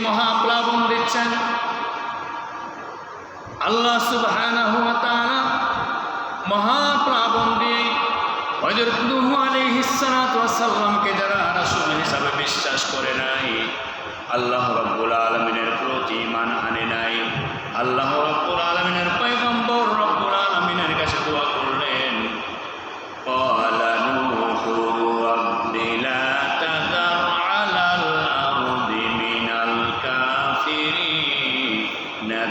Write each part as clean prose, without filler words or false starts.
মহাপ্লাবন দিচ্ছেন। আল্লাহ সুবহানাহু ওয়া তাআলা মহাপ্লাবন দিয়ে হযরত নূহ আলাইহিস সালাতু ওয়াস সালামকে যারা রাসূল হিসাবে বিশ্বাস করে নাই, আল্লাহ রাব্বুল আলামিনের প্রতি ঈমান আনে নাই, আল্লাহ রাব্বুল আলামিনের পয়গম্বর রাব্বুল আলামিনের কাছে দোয়া করলেন, ক্বালা নূহু রাব্বি লা তাযার আলাল আরদি মিনাল কাফিরিনা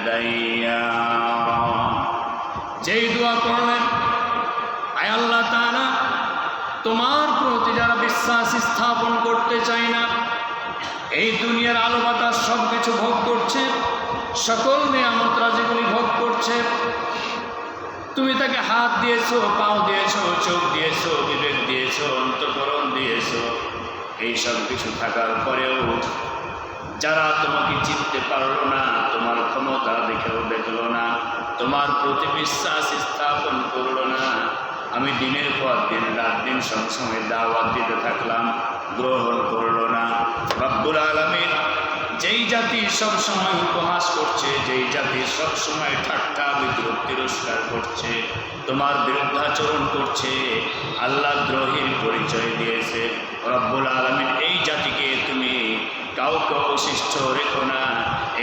দাইয়ারা। যেই দোয়া করলেন, আয় আল্লাহ তাআলা, তোমার প্রতি যারা বিশ্বাস স্থাপন করতে চায় না, এই দুনিয়ার আলো বাতাস সব কিছু ভোগ করছে, সকল নিয়ামত রাজিগুলি ভোগ করছে, তুমি তাকে হাত দিয়েছো, পাও দিয়েছো, চোখ দিয়েছো, বিবেক দিয়েছো, অন্তঃকরণ দিয়েছো, এই সব কিছু থাকার পরেও যারা তোমাকে চিনতে পারলো না, তোমার ক্ষমতা দেখেও দেখলো না, তোমার প্রতি বিশ্বাস স্থাপন করলো না, আমি দিনের পর দিন রাত দিন সবসময় দাওয়াত দিতে থাকলাম, গ্রহণ করলো না। রব্বুল আলামিন যেই জাতি সবসময় উপহাস করছে, যেই জাতি সবসময় ঠাট্টা বিদ্রুপ তিরস্কার করছে, তোমার বিরুদ্ধাচরণ করছে, আল্লাহ দ্রোহীর পরিচয় দিয়েছে, রব্বুল আলামিন এই জাতিকে তুমি কাউকে অবশিষ্ট রেখো না,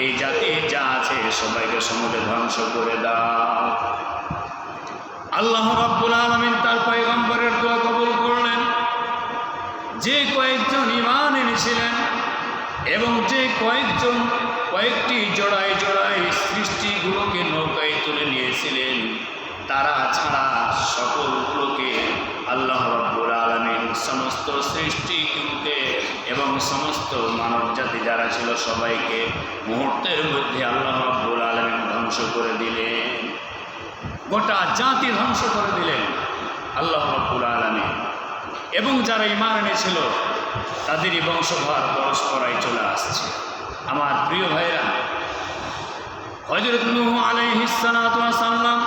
এই জাতি যা আছে সবাইকে সমূলে ধ্বংস করে দাও। আল্লাহ রাব্বুল আলামিন তার পয়গম্বরের দোয়া কবুল করলেন। যে কয়েকজন ঈমান এনেছিলেন এবং যে কয়েকজন কয়েকটি জোড়ায় জোড়ায় সৃষ্টিগুলোকে নৌকায় তুলে নিয়েছিলেন, তারা ছাড়া সকলগুলোকে আল্লাহ রাব্বুল আলামিন সমস্ত সৃষ্টিগুলোকে এবং সমস্ত মানব জাতি যারা ছিল সবাইকে মুহূর্তের মধ্যে আল্লাহ রাব্বুল আলামিন ধ্বংস করে দিলেন, গোটা জাতি ধ্বংস করে দিলেন আল্লাহ রাব্বুল আলামিন। এবং যারা ঈমান এনেছিল তাদেরই বংশধর পরস্পরাই চলে আসছে। আমার প্রিয় ভাইরা, হযরত নূহ আলাইহিস সালাতু ওয়াস সালাম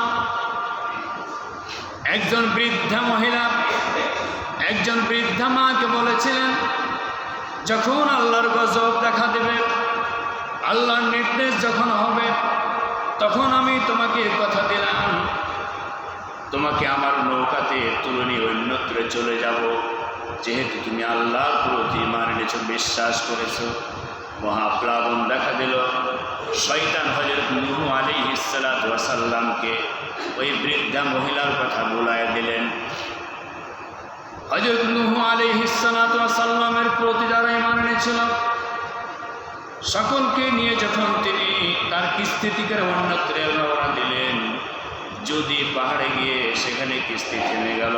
একজন বৃদ্ধা মহিলা, একজন বৃদ্ধা মাকে বলেছিলেন, যখন আল্লাহর গজব দেখা দেবে, আল্লাহর নির্দেশ যখন হবে, তখন আমি তোমাকে কথা দিলাম, তোমাকে আমার নৌকাতে তুলে নিয়ে অন্যত্রে চলে যাব, যেহেতু তুমি আল্লাহর প্রতি ঈমান এনেছো, বিশ্বাস করেছো। মহাপ্লাবন দেখা দিল। শয়তান হযরত নূহ আলাইহিস সালাতু ওয়াস সালামকে ওই বৃদ্ধা মহিলার কথা বলায় দিলেন। হযরত নূহ আলাইহিস সালাতু ওয়াস সালামের প্রতি যারা ঈমান এনেছিল সকলকে নিয়ে যখন তিনি তার কিস্তি থেকে অন্যত্রে রওনা দিলেন, যদি পাহাড়ে গিয়ে সেখানে কিস্তি থেমে গেল,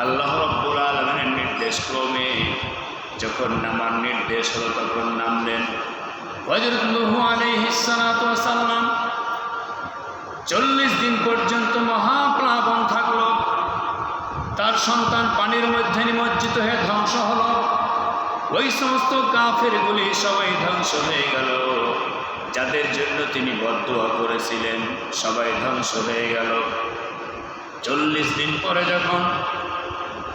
আল্লাহ রাব্বুল আলামিনের নির্দেশ ক্রমে যখন নামার নির্দেশ হলো তখন নামলেন। হযরত নূহ আলাইহিস সালাতু ওয়াস সালাম 40 দিন পর্যন্ত মহাপ্লাবন থাকলো। তার সন্তান পানির মধ্যে নিমজ্জিত হয়ে ধ্বংস হলো। ওই সমস্ত কাফেরগুলি সবাই ধ্বংস হয়ে গেল, যাদের জন্য তিনি বদদুয়া করেছিলেন সবাই ধ্বংস হয়ে গেল। 40 দিন পরে যখন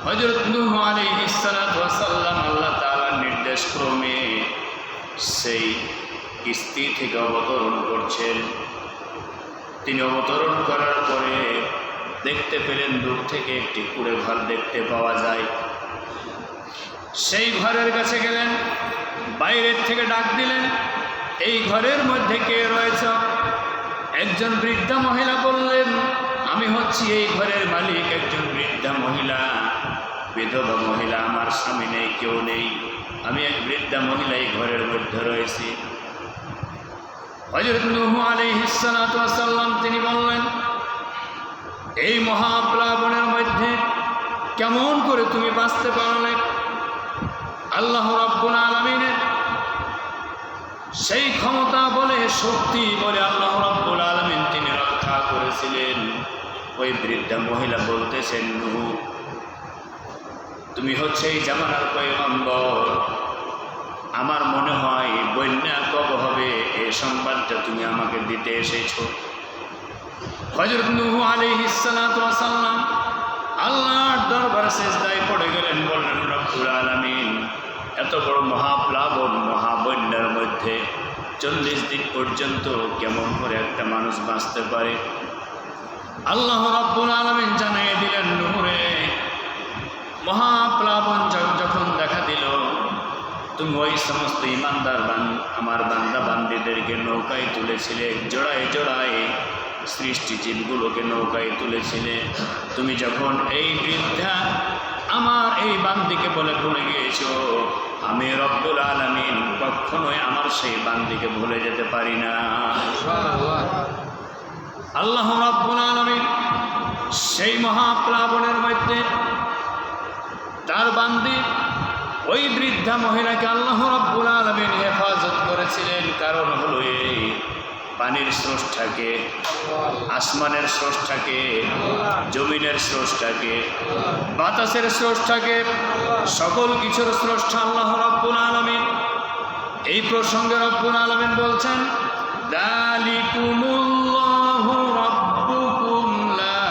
হযরত নূহ আলাইহিস সালাতু ওয়াস সালাম আল্লাহ তাআলার নির্দেশ ক্রমে সেই কিস্তি থেকে অবতরণ করছেন, তিনি অবতরণ করার পরে দেখতে পেলেন দূর থেকে একটি কুঁড়ে ঘর দেখতে পাওয়া যায়। সেই ঘরের কাছে গেলেন, বাইরের থেকে ডাক দিলেন, এই ঘরের মধ্যে কে রয়েছে? একজন বৃদ্ধা মহিলা বললেন, আমি হচ্ছি এই ঘরের মালিক, একজন বৃদ্ধা মহিলা, বিধবা মহিলা, আমার স্বামী নেই, কেউ নেই, আমি এক বৃদ্ধা মহিলা এই ঘরের মধ্যে রয়েছি। হযরত নূহ আলাইহিস সালাতু ওয়াস সালাম তিনি বললেন, এই মহাপ্লাবনের মধ্যে কেমন করে তুমি বাঁচতে পারলে? আল্লাহ রাব্বুল আলামিনের সেই ক্ষমতা বলে, শক্তি বলে আল্লাহ রাব্বুল আলামিন তিনি রক্ষা করেছিলেন। ওই বৃদ্ধা মহিলা বলতেছেন, নূহ, তুমি হচ্ছে এই জামানার পয়গম্বর, আমার মনে হয় বন্যা কবে হবে এই সংবাদটা তুমি আমাকে দিতে এসেছো। হযরত নূহ আলাইহিস সালাতু ওয়াস সালাম আল্লাহর দরবারে সিজদায় পড়ে গেলেন, বললেন, রব্বুল আলামিন, এত বড় মহাপ্লাবন মহাবন্যার মধ্যে 40 দিন পর্যন্ত কেমন করে একটা মানুষ বাঁচতে পারে? আল্লাহ রাব্বুল আলামিন জানিয়ে দিলেন, নূরে মহাপ্লাবন যখন দেখা দিল, তুমি ওই সমস্ত ইমানদার আমার বান্দা বান্দিদেরকে নৌকায় তুলেছিলে, জোড়ায় জোড়ায় সৃষ্টি জীবগুলোকে নৌকায় তুলেছিলে। তুমি যখন এই বৃদ্ধা আমার এই বান্দিকে বলে ভুলে গিয়েছো, আমি রব্বুল আলামিন কখনোই আমার সেই বান্দিকে ভুলে যেতে পারি না। আল্লাহ রব্বুল আলামিন সেই মহাপ্লাবনের মধ্যে তার বান্দি ওই বৃদ্ধা মহিলাকে আল্লাহ রব্বুল আলামিন হেফাজত করেছিলেন। কারণ হলো এই পানির স্রষ্টাকে, আসমানের স্রষ্টাকে, জমিনের স্রষ্টাকে, বাতাসের স্রষ্টাকে, সকল কিছুর স্রষ্টা আল্লাহ রব্বুল আলামিন। এই প্রসঙ্গে রব্বুল আলামিন বলছেন, যালিকুমুল্লাহু রাব্বুকুম লা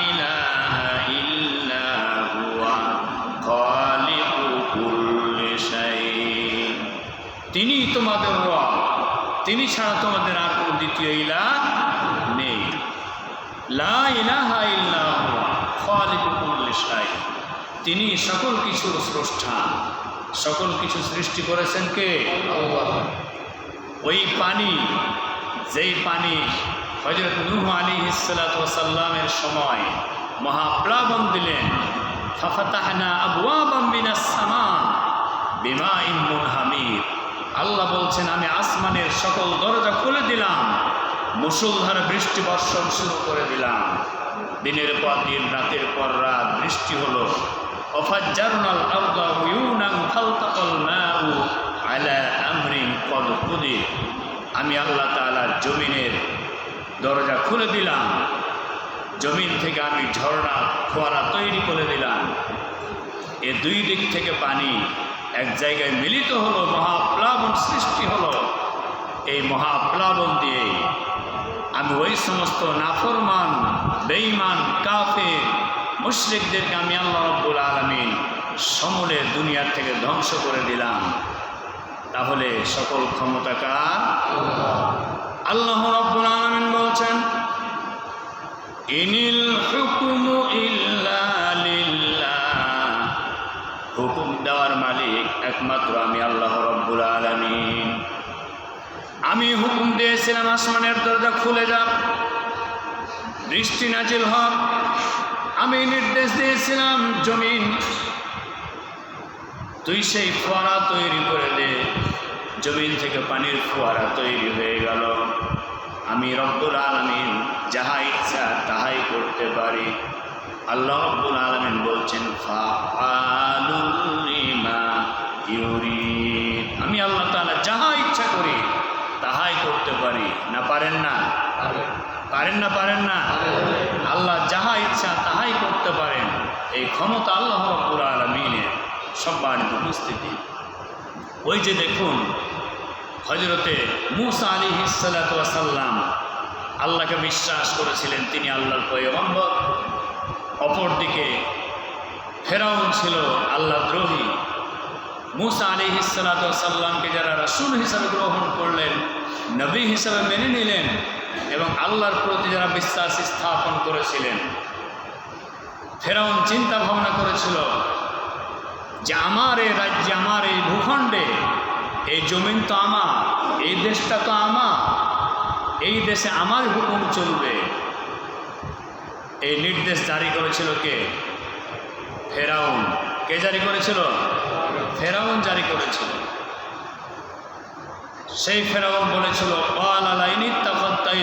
ইলাহা ইল্লা হুয়া খালিকু কুল্লি শাই। তিনি তোমাদের রব, তিনি ছাড়া তোমাদের আর কোনো দ্বিতীয় ইলাহ নেই। লা ইলাহা ইল্লা হুয়া খালিকু কুল্লি শাই। তিনি সকল কিছুর স্রষ্টা, সকল কিছু সৃষ্টি করেছেন কে? আল্লাহ। ওই পানি, যেই পানি হযরত নূহ আলাইহিস সালাতু ওয়াস সালামের সময় মহাপ্লাবন দিলেন, ফাফাতাহনা আবওয়াবাম মিনাস সামা বিমাইন মুনহামির। আল্লাহ বলছেন, আমি আসমানের সকল দরজা খুলে দিলাম, মুষলধার বৃষ্টি বর্ষণ শুরু করে দিলাম। দিনের পর দিন, রাতের পর রাত বৃষ্টি হলো। অফাজ্জারনাল আরদা উয়ুনান ফালতাকাল মাউ আলা আমরিন কদ কুদির। আমি আল্লাহ তাআলা জমিনের দরজা খুলে দিলাম, জমিন থেকে আমি ঝর্ণা ফোয়ারা তৈরি করে দিলাম। এ দুই দিক থেকে পানি এক জায়গায় মিলিত হলো, মহাপ্লাবন সৃষ্টি হলো। এই মহাপ্লাবন দিয়ে আমি ওই সমস্ত নাফরমান, বেঈমান, কাফের, মুশরিকদেরকে আমি আল্লাহ রাব্বুল আলামিন সমূলে দুনিয়ার থেকে ধ্বংস করে দিলাম। তাহলে সকল ক্ষমতা কার? আল্লাহ রাব্বুল আলামিন বলছেন, ইনিল হুকমু ইল্লা লিল্লাহ। হুকুম দেওয়ার মালিক একমাত্র আমি আল্লাহ রাব্বুল আলামিন। আমি হুকুম দিয়েছিলাম আসমানের দরজা খুলে যাক, বৃষ্টি নাজিল হোক। আমি নির্দেশ দিয়েছিলাম, জমিন তুই সেই ফোয়ারা তৈরি করে দে। জমিন থেকে পানির ফোয়ারা তৈরি হয়ে গেল। আমি রব্বুল আলামিন যাহা ইচ্ছা তাহাই করতে পারি। আল্লাহ রব্বুল আলামিন বলছেন, ফাআলুল লিমা ইউরিদ। আমি আল্লাহ তাআলা যাহা ইচ্ছা করি তাহাই করতে পারি। না পারেন না? পারেন না? পারেন না? আল্লাহ যাহা ইচ্ছা তাহাই করতে পারেন। এই ক্ষমতা আল্লাহ রাব্বুল আলামিনের সম্মানিত উপস্থিতি। ওই যে দেখুন, হযরতে মূসা আলাইহিস সালাতু ওয়াস সালাম আল্লাহকে বিশ্বাস করেছিলেন, তিনি আল্লাহর পয়গম্বর। অপরদিকে ফেরাউন ছিল আল্লাহ দ্রোহী। মূসা আলাইহিস সালাতু ওয়াস সালামকে যারা রাসূল হিসাবে গ্রহণ করলেন, নবী হিসাবে মেনে নিলেন এবং আল্লাহর প্রতি যারা বিশ্বাস স্থাপন করেছিলেন, ফেরাউন চিন্তা ভাবনা করেছিল যে আমার এই রাজ্যে, আমার এই ভূখণ্ডে, এই জমিন তো আমার, এই দেশটা তো আমার, এই দেশে আমার হুকুম চলবে। এই নির্দেশ জারি করেছিল কে? ফেরাউন। কে জারি করেছিল? ফেরাউন জারি করেছিল। সেই ফেরাউন বলেছিল, ওয়ালালাইনি